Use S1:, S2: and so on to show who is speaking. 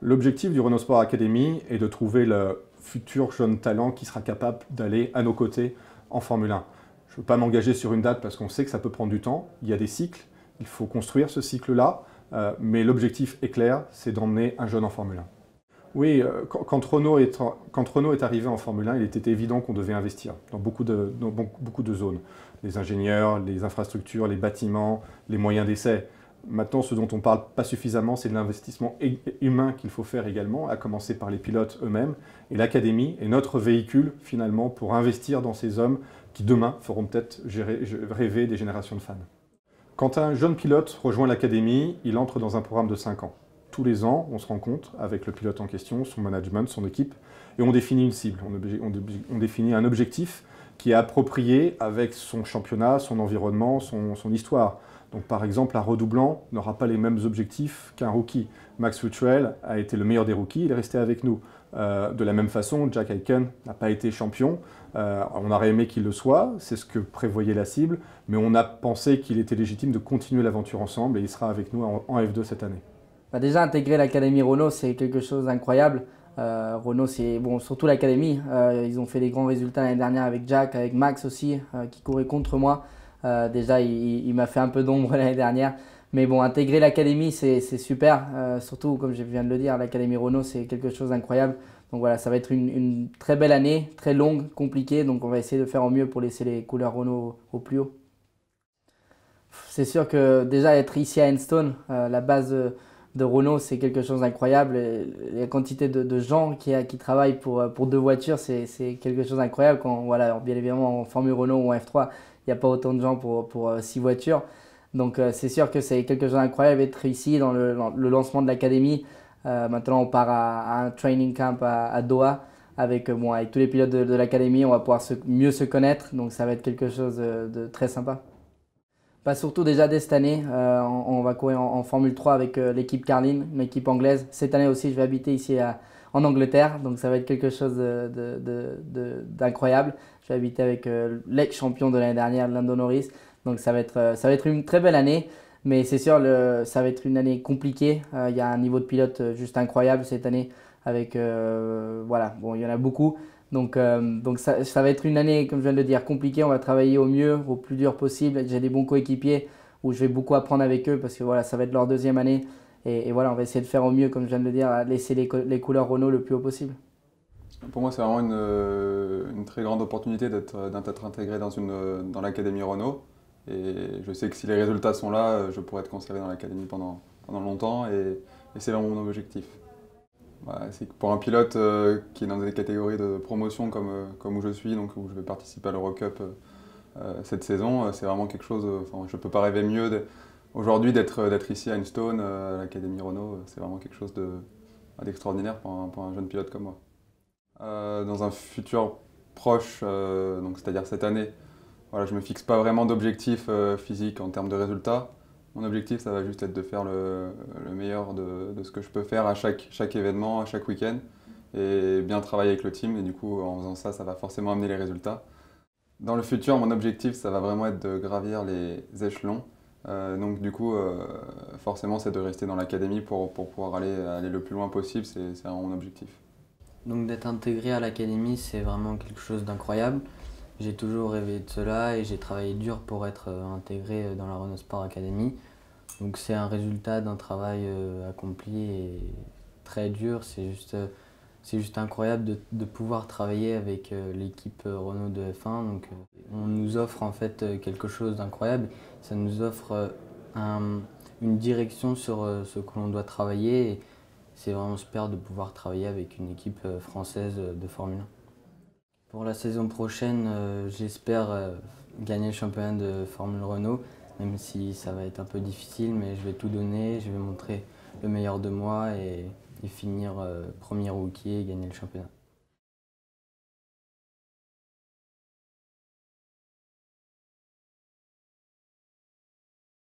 S1: L'objectif du Renault Sport Academy est de trouver le futur jeune talent qui sera capable d'aller à nos côtés en Formule 1. Je ne veux pas m'engager sur une date parce qu'on sait que ça peut prendre du temps. Il y a des cycles, il faut construire ce cycle-là, mais l'objectif est clair, c'est d'emmener un jeune en Formule 1. Oui, quand Renault est arrivé en Formule 1, il était évident qu'on devait investir dans beaucoup de zones. Les ingénieurs, les infrastructures, les bâtiments, les moyens d'essai. Maintenant, ce dont on ne parle pas suffisamment, c'est de l'investissement humain qu'il faut faire également, à commencer par les pilotes eux-mêmes. Et l'Académie est notre véhicule, finalement, pour investir dans ces hommes qui, demain, feront peut-être rêver des générations de fans. Quand un jeune pilote rejoint l'Académie, il entre dans un programme de 5 ans. Tous les ans, on se rencontre avec le pilote en question, son management, son équipe, et on définit une cible, on définit un objectif qui est approprié avec son championnat, son environnement, son histoire. Donc par exemple, un redoublant n'aura pas les mêmes objectifs qu'un rookie. Max Luttrell a été le meilleur des rookies, il est resté avec nous. De la même façon, Jack Aitken n'a pas été champion. On aurait aimé qu'il le soit, c'est ce que prévoyait la cible, mais on a pensé qu'il était légitime de continuer l'aventure ensemble et il sera avec nous en F2 cette année.
S2: Déjà, intégrer l'Académie Renault, c'est quelque chose d'incroyable. Renault, c'est bon, surtout l'Académie. Ils ont fait des grands résultats l'année dernière avec Jack, avec Max aussi, qui courait contre moi. Déjà, il m'a fait un peu d'ombre l'année dernière. Mais bon, intégrer l'Académie, c'est super. Surtout, comme je viens de le dire, l'Académie Renault, c'est quelque chose d'incroyable. Donc voilà, ça va être une très belle année, très longue, compliquée. Donc on va essayer de faire au mieux pour laisser les couleurs Renault au plus haut. C'est sûr que déjà être ici à Enstone, la base de Renault, c'est quelque chose d'incroyable. La quantité de gens qui travaillent pour deux voitures, c'est quelque chose d'incroyable. Voilà, bien évidemment, en Formule Renault ou en F3, il n'y a pas autant de gens pour 6 voitures. Donc c'est sûr que c'est quelque chose d'incroyable d'être ici dans le lancement de l'académie. Maintenant, on part à un training camp à Doha avec tous les pilotes de l'académie. On va pouvoir mieux se connaître. Donc ça va être quelque chose de très sympa. Surtout déjà dès cette année, on va courir en Formule 3 avec l'équipe Carlin, une équipe anglaise. Cette année aussi, je vais habiter ici en Angleterre, donc ça va être quelque chose d'incroyable. Je vais habiter avec l'ex-champion de l'année dernière, Lando Norris. Donc ça va être une très belle année, mais c'est sûr, ça va être une année compliquée. Il y a un niveau de pilote juste incroyable cette année, avec voilà, bon, il y en a beaucoup. Donc ça va être une année, comme je viens de le dire, compliquée. On va travailler au mieux, au plus dur possible. J'ai des bons coéquipiers où je vais beaucoup apprendre avec eux parce que voilà, ça va être leur deuxième année. Et voilà, on va essayer de faire au mieux, comme je viens de le dire, à laisser les couleurs Renault le plus haut possible.
S3: Pour moi, c'est vraiment une très grande opportunité d'être intégré dans l'Académie Renault. Et je sais que si les résultats sont là, je pourrais être conservé dans l'Académie pendant longtemps et c'est vraiment mon objectif. C'est que pour un pilote qui est dans des catégories de promotion comme où je suis, donc où je vais participer à l'Eurocup cette saison, c'est vraiment quelque chose, je ne peux pas rêver mieux aujourd'hui d'être ici à Enstone, à l'Académie Renault, c'est vraiment quelque chose d'extraordinaire pour un jeune pilote comme moi. Dans un futur proche, c'est-à-dire cette année, voilà, je ne me fixe pas vraiment d'objectif physique en termes de résultats. Mon objectif, ça va juste être de faire le meilleur de ce que je peux faire à chaque événement, à chaque week-end, et bien travailler avec le team. Et du coup, en faisant ça, ça va forcément amener les résultats. Dans le futur, mon objectif, ça va vraiment être de gravir les échelons. Donc du coup, forcément, c'est de rester dans l'académie pour pouvoir aller le plus loin possible. C'est vraiment mon objectif.
S4: Donc d'être intégré à l'académie, c'est vraiment quelque chose d'incroyable. J'ai toujours rêvé de cela et j'ai travaillé dur pour être intégré dans la Renault Sport Academy. Donc c'est un résultat d'un travail accompli et très dur. C'est juste incroyable de pouvoir travailler avec l'équipe Renault de F1. Donc on nous offre en fait quelque chose d'incroyable. Ça nous offre une direction sur ce que l'on doit travailler. Et c'est vraiment super de pouvoir travailler avec une équipe française de Formule 1. Pour la saison prochaine, j'espère gagner le championnat de Formule Renault, même si ça va être un peu difficile, mais je vais tout donner, je vais montrer le meilleur de moi et finir premier rookie et gagner le championnat.